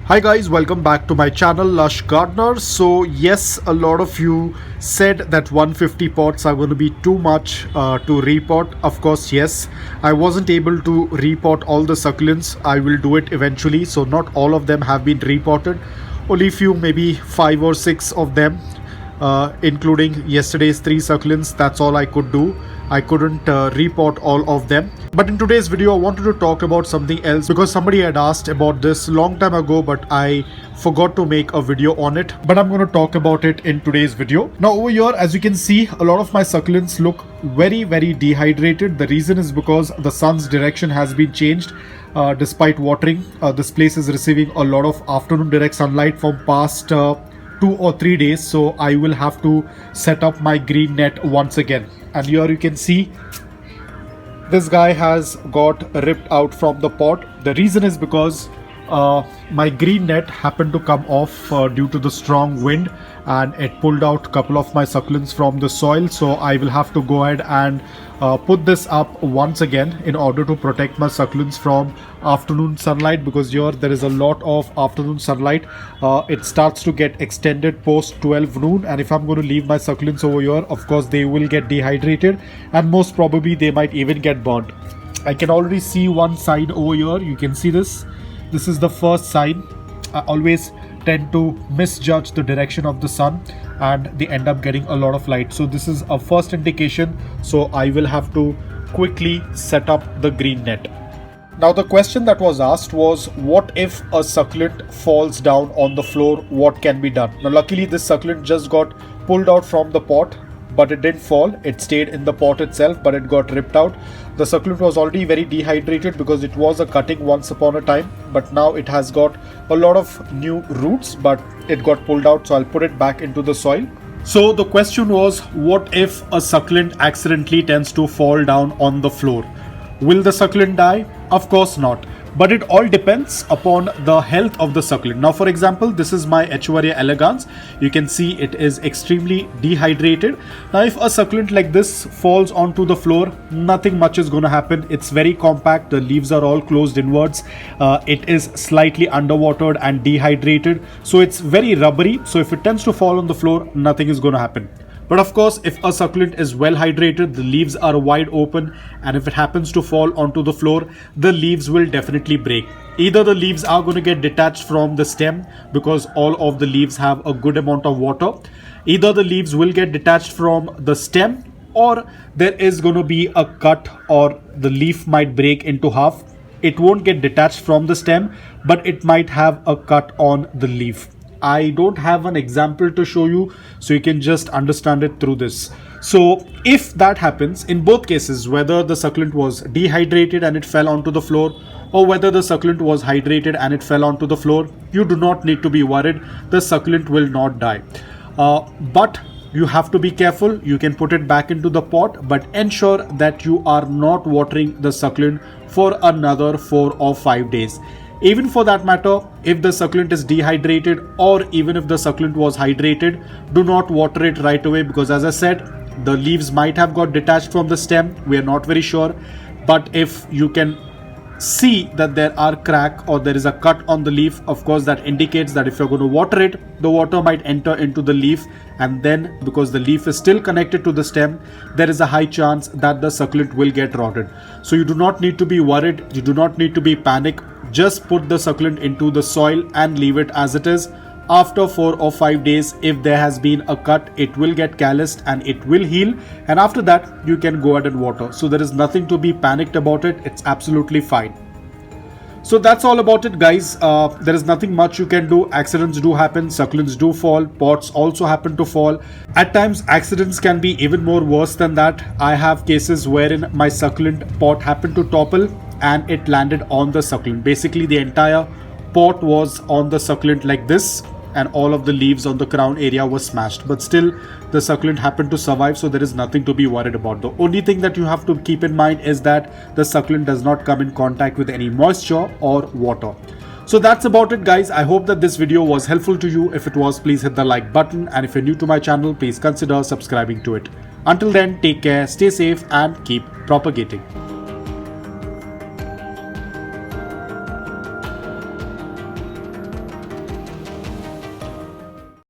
Hi guys, welcome back to my channel Lush Gardener. So yes, a lot of you said that 150 pots are going to be too much to repot. Of course, yes, I wasn't able to repot all the succulents. I will do it eventually. So not all of them have been repotted. Only few, maybe 5 or 6 of them, including yesterday's 3 succulents. That's all I could do. I couldn't repot all of them. But in today's video, I wanted to talk about something else because somebody had asked about this long time ago, but I forgot to make a video on it. But I'm going to talk about it in today's video. Now over here, as you can see, a lot of my succulents look very dehydrated. The reason is because the sun's direction has been changed. Despite watering, this place is receiving a lot of afternoon direct sunlight from past 2 or 3 days. So I will have to set up my green net once again. And here you can see this guy has got ripped out from the pot. The reason is because my green net happened to come off due to the strong wind, and it pulled out a couple of my succulents from the soil. So I will have to go ahead and put this up once again in order to protect my succulents from afternoon sunlight, because here there is a lot of afternoon sunlight. It starts to get extended post 12 noon, and if I'm going to leave my succulents over here, of course they will get dehydrated and most probably they might even get burnt. I can already see one side over here. You can see this. This is the first sign. I always tend to misjudge the direction of the sun and they end up getting a lot of light. So this is a first indication. So I will have to quickly set up the green net. Now the question that was asked was, what if a succulent falls down on the floor? What can be done? Now luckily this succulent just got pulled out from the pot, but it didn't fall. It stayed in the pot itself, but it got ripped out. The succulent was already very dehydrated because it was a cutting once upon a time, but now it has got a lot of new roots, but it got pulled out. So I'll put it back into the soil. So the question was, what if a succulent accidentally tends to fall down on the floor? Will the succulent die? Of course not. But it all depends upon the health of the succulent. Now, for example, this is my haworthia elegans. You can see it is extremely dehydrated. Now, if a succulent like this falls onto the floor, nothing much is going to happen. It's very compact. The leaves are all closed inwards. It is slightly underwatered and dehydrated. So it's very rubbery. So if it tends to fall on the floor, nothing is going to happen. But of course, if a succulent is well hydrated, the leaves are wide open, and if it happens to fall onto the floor, the leaves will definitely break. Either the leaves are going to get detached from the stem because all of the leaves have a good amount of water. Either the leaves will get detached from the stem, or there is going to be a cut, or the leaf might break into half. It won't get detached from the stem, but it might have a cut on the leaf. I don't have an example to show you, so you can just understand it through this. So if that happens, in both cases, whether the succulent was dehydrated and it fell onto the floor, or whether the succulent was hydrated and it fell onto the floor, you do not need to be worried. The succulent will not die. But you have to be careful. You can put it back into the pot, but ensure that you are not watering the succulent for another 4 or 5 days. Even for that matter, if the succulent is dehydrated, or even if the succulent was hydrated, do not water it right away, because as I said, the leaves might have got detached from the stem. We are not very sure. But if you can see that there are crack or there is a cut on the leaf, of course that indicates that if you're going to water it, the water might enter into the leaf, and then because the leaf is still connected to the stem, there is a high chance that the succulent will get rotted. So you do not need to be worried. You do not need to be panicked. Just put the succulent into the soil and leave it as it is. After 4 or 5 days, if there has been a cut, it will get calloused and it will heal, and after that you can go ahead and water. So there is nothing to be panicked about it. It's absolutely fine. So that's all about it, guys. There is nothing much you can do. Accidents do happen, succulents do fall, pots also happen to fall. At times accidents can be even more worse than that. I have cases wherein my succulent pot happened to topple and it landed on the succulent. Basically the entire pot was on the succulent like this, and all of the leaves on the crown area was smashed, but still the succulent happened to survive. So there is nothing to be worried about. The only thing that you have to keep in mind is that the succulent does not come in contact with any moisture or water. So that's about it, guys. I hope that this video was helpful to you. If it was, please hit the like button, and if you're new to my channel, please consider subscribing to it. Until then, take care, stay safe, and keep propagating.